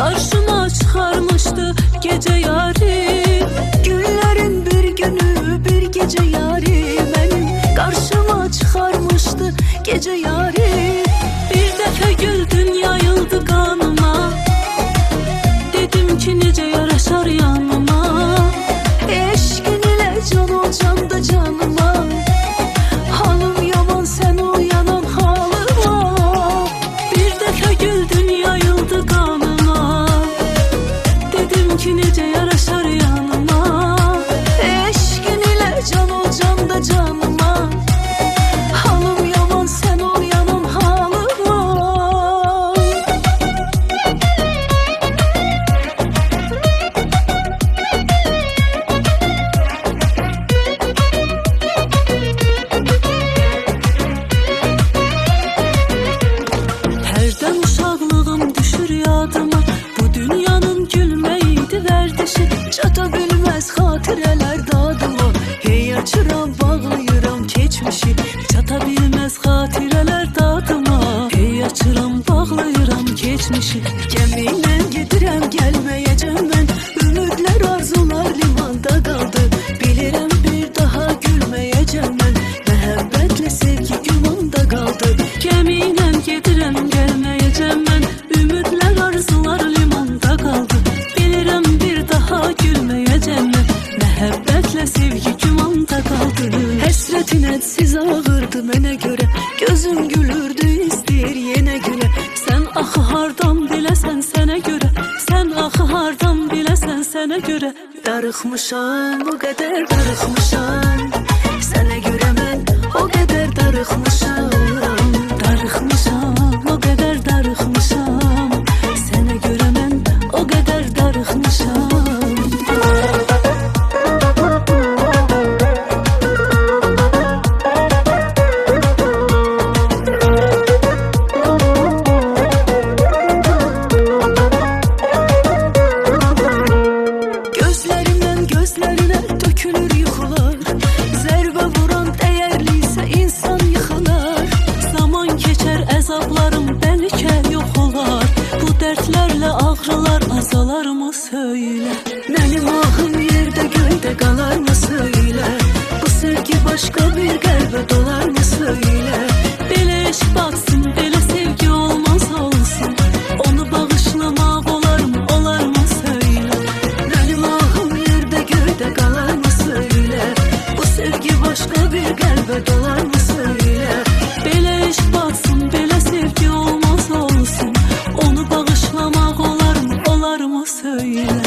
Karşıma çıkarmıştı gece yari. Günlerin bir günü bir gece yari, benim karşıma çıkarmıştı gece yari. Bir defa güldün yayıldı kanıma, dedim ki nece yaraşar yanıma. Eşkin ile can olacağım da canıma, halım yaman sen uyanan halıma. Bir defa güldün yayıldı kanıma, dedim ki nece yaraşar yanıma. Eşkin ile can olacağım da canıma, halım yaman sen uyanan halıma. Herden uşaqlığım düşür yadıma, bu dünyanın gülmeydi verdişi. Çata bilmez hatireler dadıma, hey açıram bağlayıram geçmişi. Çata bilmez hatireler dadıma, hey açıram bağlayıram geçmişi. Gemiyle gedirem gelmeyeceğim ben, ümidler arzular limanda kaldı. Bilirim bir daha gülmeyeceğim ben, məhəbbətle sevgi gümanda kaldı. Gemiyle gedirem gelmeyeceğim ben, ümidler arzular limanda kaldı. Bilirim bir daha gülmeyeceğim ben, məhəbbətle sevgi gümanda kaldı. Həsrətin ədsiz ağırdı mənə görə, gözüm gülürdü istəyir yenə gülə. Sen axı hardan biləsən sənə görə, sen axı hardan biləsən sənə görə. Darıxmışam, o qədər darıxmışam, sənə görə mən o qədər darıxmışam. Darıxmışam, o qədər darıxmışam, sənə görə mən o qədər darıxmışam. Gözlərimdən gözlərinə dökülür yuxular, zərbə vuran dəyərliysə insan yıxılar. Zaman keçər əzablarım bəlkə yox olar, bu dərdlərlə ağrılar azalarmı söylə. Mənim ahım yerdə göydə qalarmı söylə, bu sevgi başqa bir qəlbə dolarmı söylə. Belə eşq batsın, belə sevgi olmaz olsun, onu bağışlamaq olarmı, olarmı söylə. Mənim ahım yerdə göydə qalarmı söylə, bu sevgi başqa bir qəlbə dolarmı söylə. Belə eşq batsın, belə sevgi olmaz olsun, onu bağışlamaq olarmı, olarmı söylə.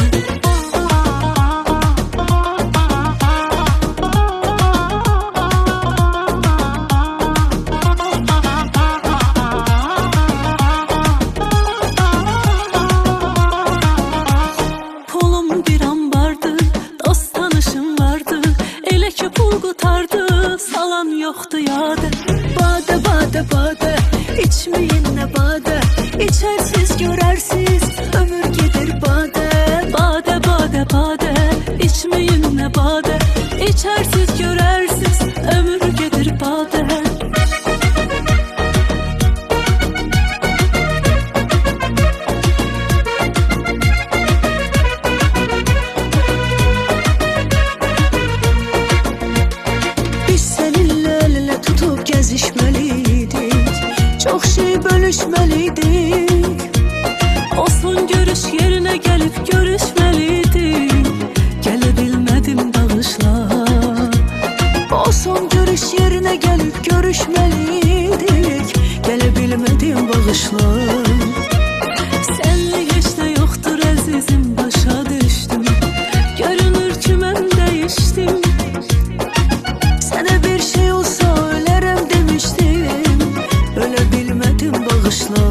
Pulum bir an vardı, dost tanışım vardı, elə ki pul qutardı, salan yoxdu yadı. Badə, badə, badə, içməyin nə badə, içərsiz görərsiz, ömür gedir badə. Badə, badə, badə, içməyin nə badə, içərsiz görərsiz, ömür gedir badə. Biz səninlə əl-ələ tutub gəzişməliydik, çox şey bölüşməliydik. O son görüş yerinə gəlib görüşməliydik, gələ bilmədim bağışla. O son görüş yerinə gəlib görüşməliydik, gələ bilmədim bağışla. Sənli heç nə yoxdur əzizim, başa düşdüm, görünür ki mən dəyişdim. Sənə bir şey olsa ölərəm demişdim, ölə bilmədim bağışla.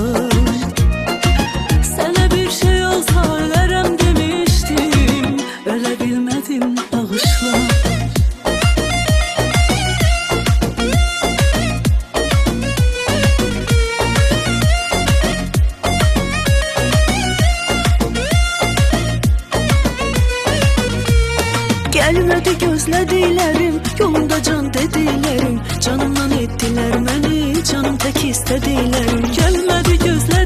Sənə bir şey olsa ölərəm demişdim, ölə bilmədim bağışla. Gəlmədi gözlədiklərim, yolunda can dediklərim, canımdan etdilər məni, canım tək istədiklərim. Gəlmədi gözlər